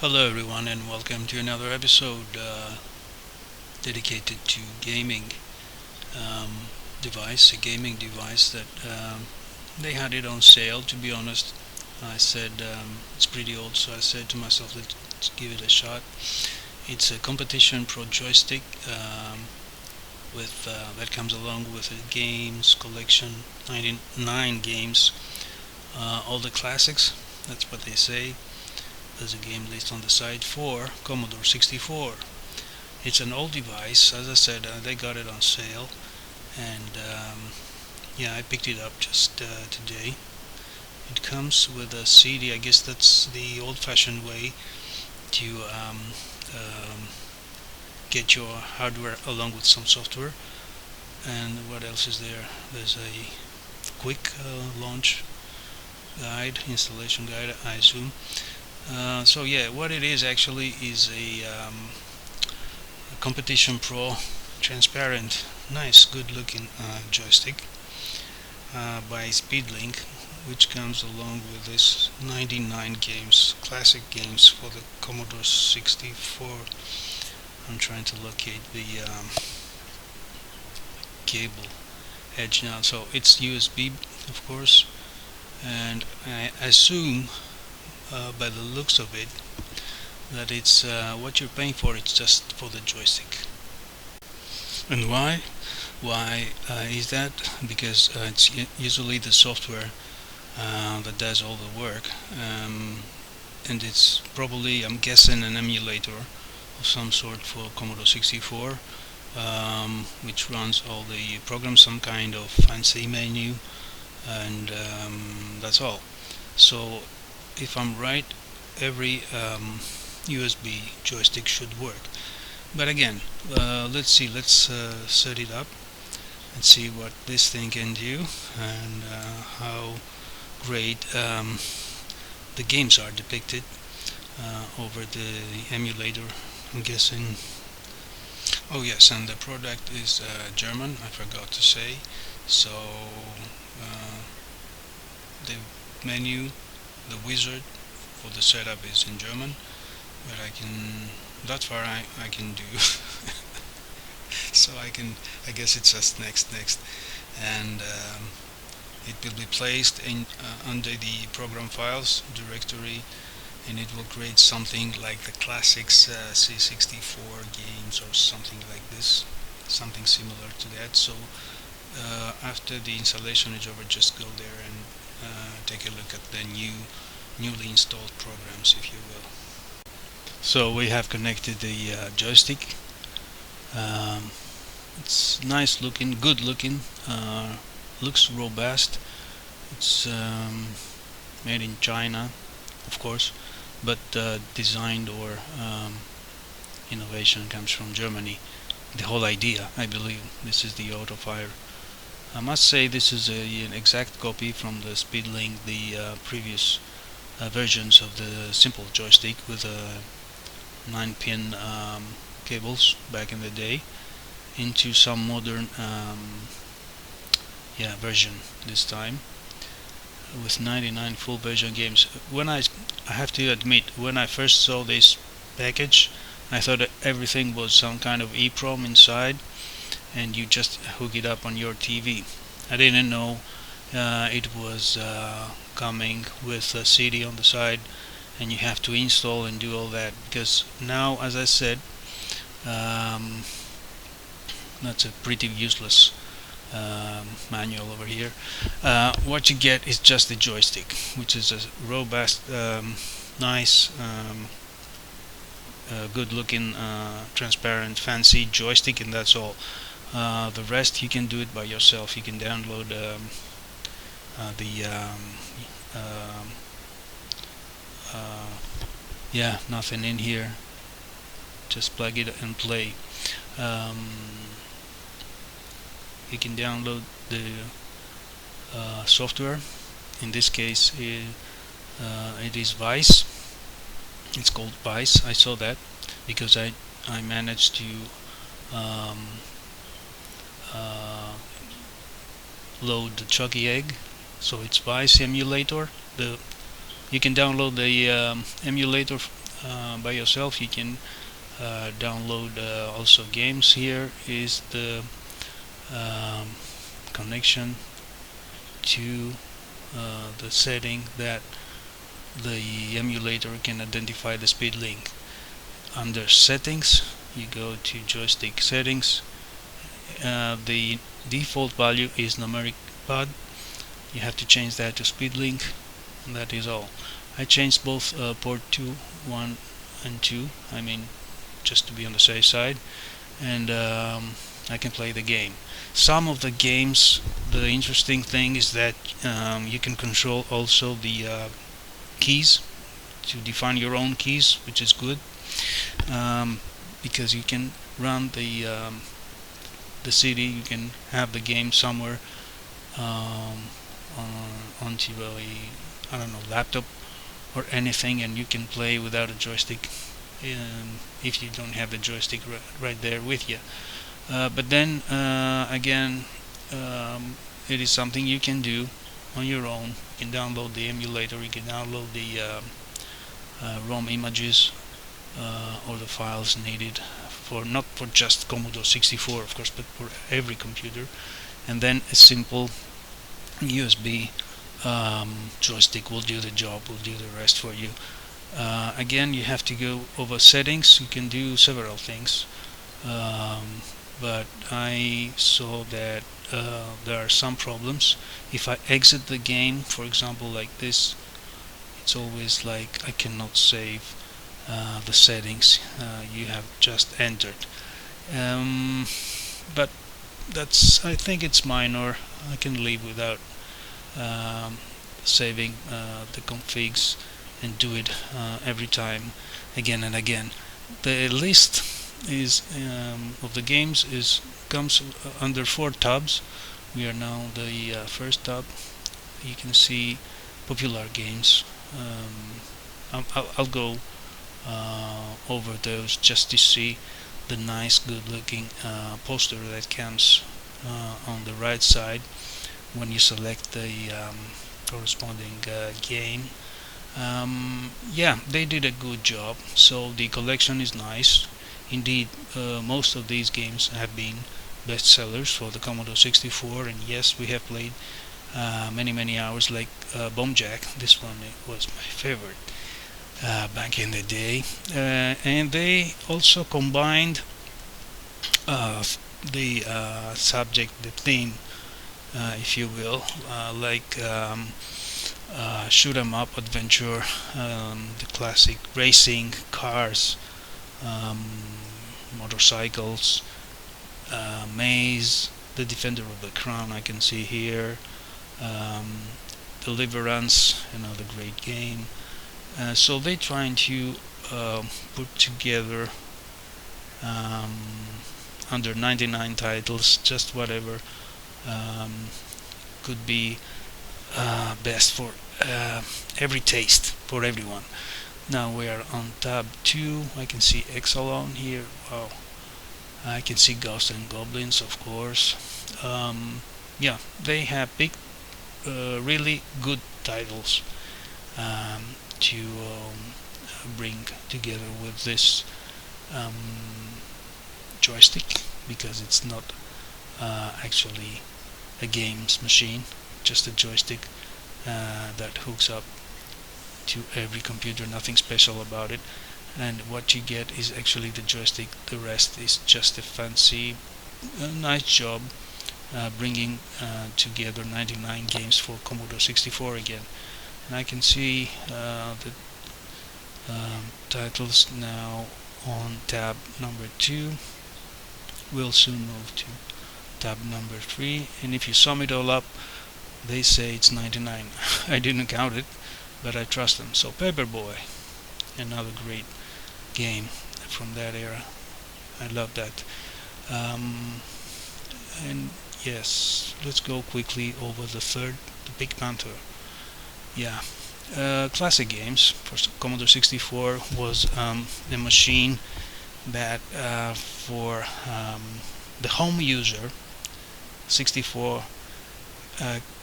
Hello everyone and welcome to another episode dedicated to gaming a gaming device that they had it on sale. To be honest, I said it's pretty old, so I said to myself, let's give it a shot. It's a competition pro joystick with that comes along with a games collection, 99 games, all the classics. That's what they say. There's a game list on the side for Commodore 64. It's an old device, as I said. They got it on sale, and yeah, I picked it up just today. It comes with a CD. I guess that's the old-fashioned way to um, get your hardware along with some software. And what else is there? There's a quick launch guide, installation guide, I assume. So yeah, what it is actually is a Competition Pro transparent, nice, good-looking joystick by SpeedLink, which comes along with this 99 games, classic games for the Commodore 64. I'm trying to locate the cable edge now. So it's USB, of course, and I assume by the looks of it that it's what you're paying for. It's just for the joystick. And why? Why is that? Because it's usually the software that does all the work, and it's probably, I'm guessing, an emulator of some sort for Commodore 64, which runs all the programs, some kind of fancy menu, and that's all. So if I'm right, every USB joystick should work. But again, let's see, let's set it up and see what this thing can do, and how great the games are depicted over the emulator, I'm guessing. Oh yes, and the product is German, I forgot to say. So uh, the menu, the wizard for the setup is in German, but that far I can do. So I guess it's just next, and it will be placed in under the program files directory, and it will create something like the classics C64 games or something like this, something similar to that. So after the installation is over, just go there and take a look at the newly installed programs, if you will. So we have connected the joystick. Um, it's nice looking, good looking, looks robust. It's made in China, of course, but designed or innovation comes from Germany. The whole idea, I believe, this is the auto fire. I must say this is an exact copy from the SpeedLink, the previous versions of the simple joystick with 9-pin cables back in the day, into some modern version this time with 99 full version games. I have to admit, when I first saw this package, I thought that everything was some kind of EEPROM inside, and you just hook it up on your TV. I didn't know it was coming with a CD on the side, and you have to install and do all that, because now, as I said, that's a pretty useless manual over here. What you get is just the joystick, which is a robust, nice, good looking, transparent, fancy joystick, and that's all. The rest you can do it by yourself. You can download the nothing in here, just plug it and play. You can download the software. In this case it is Vice. It's called Vice. I saw that because I managed to load the Chucky egg. So it's Vice emulator. The You can download the emulator by yourself. You can download also games. Here is the um, connection to the setting that the emulator can identify the SpeedLink. Under settings, you go to joystick settings. The default value is numeric pad. You have to change that to SpeedLink, and that is all. I changed both port 2, 1 and 2, I mean just to be on the safe side, and I can play the game. Some of the games, the interesting thing is that you can control also the keys, to define your own keys, which is good, because you can run the CD, you can have the game somewhere onto a, I don't know, laptop or anything, and you can play without a joystick if you don't have the joystick right there with you. But then again, it is something you can do on your own. You can download the emulator, you can download the ROM images or the files needed for, not for just Commodore 64 of course, but for every computer, and then a simple USB joystick will do the job, will do the rest for you. Again, you have to go over settings. You can do several things, but I saw that there are some problems. If I exit the game, for example like this, it's always like I cannot save the settings you have just entered, but that's, I think it's minor. I can live without saving the configs and do it every time again and again. The list is of the games comes under 4 tabs. We are now the first tab. You can see popular games. I'll go over those just to see the nice, good-looking poster that comes on the right side when you select the corresponding game. Yeah, they did a good job. So the collection is nice. Indeed, most of these games have been bestsellers for the Commodore 64, and yes, we have played many hours, like Bomb Jack. This one, it was my favorite back in the day, and they also combined the subject, the theme, if you will, like shoot 'em up adventure, the classic racing cars, motorcycles, maze, the Defender of the Crown I can see here, Deliverance, another great game. So they trying to put together under 99 titles, just whatever could be best for every taste, for everyone. Now we are on tab 2. I can see Exalon here. Wow. I can see Ghosts and Goblins, of course. Yeah, they have big, really good titles to bring together with this joystick, because it's not actually a games machine, just a joystick that hooks up to every computer, nothing special about it. And what you get is actually the joystick. The rest is just a fancy, nice job bringing together 99 games for Commodore 64 again. And I can see the titles now on tab number 2. We'll soon move to tab number 3, and if you sum it all up, they say it's 99. I didn't count it, but I trust them. So Paperboy, another great game from that era. I love that. And yes, let's go quickly over the third, the Big Panther. Yeah, classic games for Commodore 64 was a machine that for the home user, 64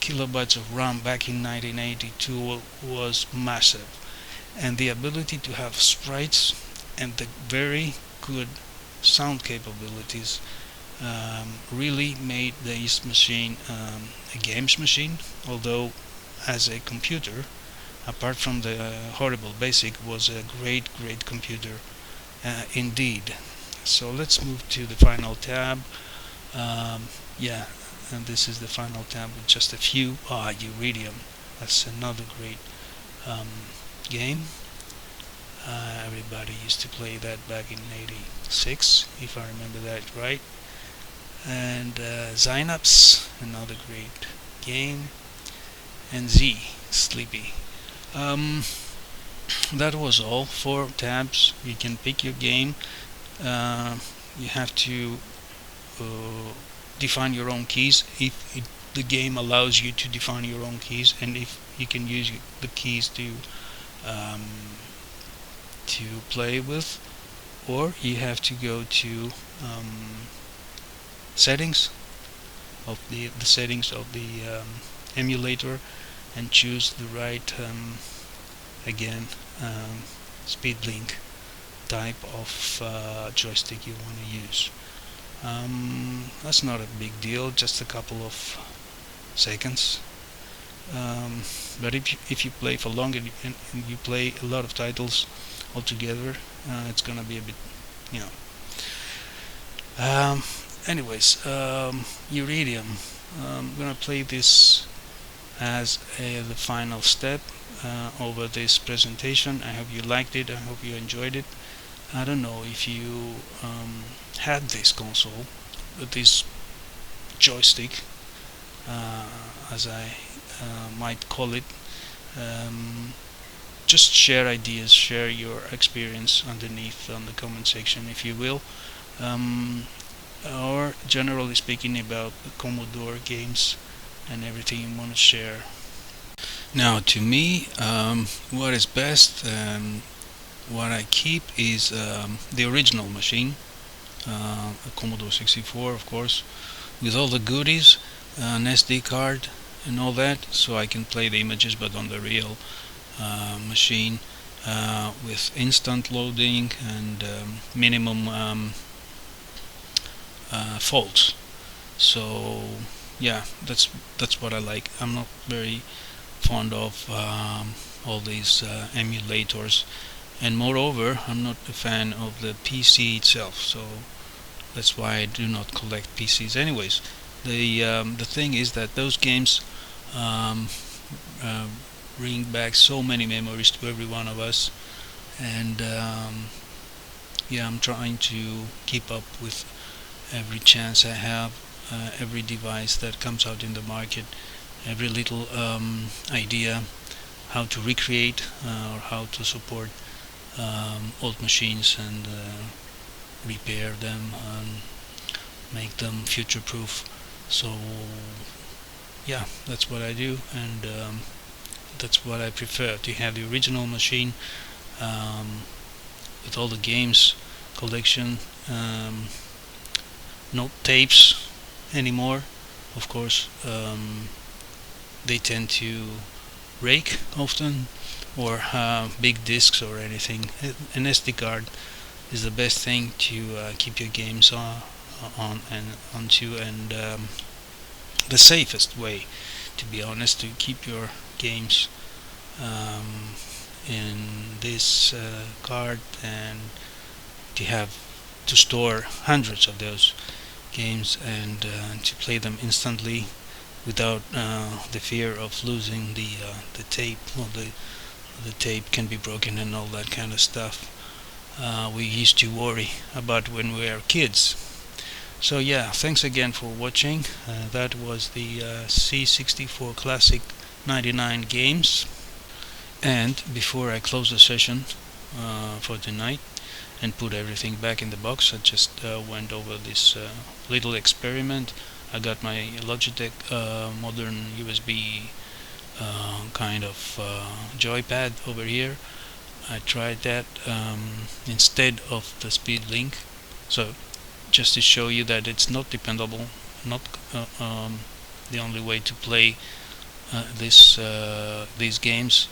kilobytes of RAM back in 1982 was massive, and the ability to have sprites and the very good sound capabilities really made this machine a games machine, although as a computer, apart from the horrible basic, was a great computer indeed. So let's move to the final tab. Yeah, and this is the final tab with just a few. Uridium, that's another great um, game. Everybody used to play that back in '86, if I remember that right. And Synapse, another great game. And Z, Sleepy. Um, that was all. 4 tabs. You can pick your game. You have to define your own keys if the game allows you to define your own keys, and if you can use the keys um, to play with, or you have to go to settings of the settings of the emulator and choose the right again SpeedLink type of joystick you want to use. That's not a big deal, just a couple of seconds. But if you play for long and you play a lot of titles all together, it's gonna be a bit, you know. Anyways, Uridium. I'm gonna play this as the final step over this presentation. I hope you liked it. I hope you enjoyed it. I don't know if you had this console, this joystick, as I might call it. Just share ideas, share your experience underneath on the comment section, if you will, or generally speaking about the Commodore games and everything you want to share. Now, to me, what is best and what I keep is the original machine, a Commodore 64, of course, with all the goodies, an SD card and all that, so I can play the images, but on the real machine, with instant loading and minimum faults. So yeah, that's what I like. I'm not very fond of all these emulators, and moreover, I'm not a fan of the PC itself. So that's why I do not collect PCs. Anyways, the thing is that those games bring back so many memories to every one of us, and yeah, I'm trying to keep up with every chance I have, every device that comes out in the market, every little idea how to recreate or how to support old machines and repair them and make them future proof. So yeah, that's what I do, and that's what I prefer, to have the original machine with all the games collection, no tapes anymore, of course. They tend to break often, or big discs or anything. An SD card is the best thing to keep your games on and onto, and the safest way, to be honest, to keep your games in this card, and to store hundreds of those games, and to play them instantly without the fear of losing the tape, or the tape can be broken and all that kind of stuff we used to worry about when we were kids. So yeah, thanks again for watching. That was the C64 Classic 99 games. And before I close the session for tonight and put everything back in the box, I just went over this little experiment. I got my Logitech modern USB kind of joypad over here. I tried that instead of the SpeedLink, so just to show you that it's not dependable, not the only way to play these games.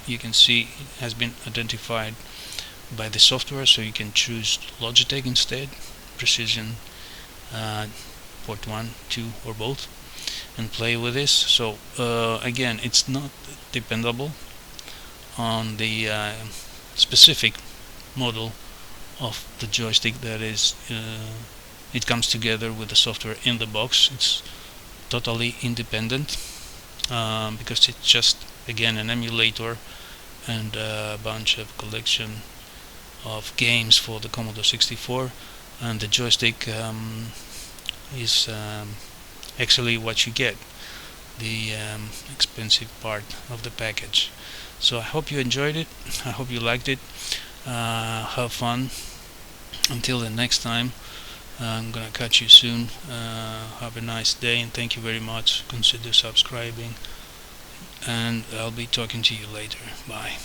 You can see it has been identified by the software, so you can choose Logitech instead, Precision port 1, 2 or both, and play with this. So again, it's not dependable on the specific model of the joystick. That is, it comes together with the software in the box. It's totally independent, because it's just, again, an emulator and a bunch of collection of games for the Commodore 64, and the joystick is actually what you get, the expensive part of the package. So I hope you enjoyed it, I hope you liked it. Have fun until the next time. I'm gonna catch you soon. Have a nice day, and thank you very much. Consider subscribing, and I'll be talking to you later. Bye.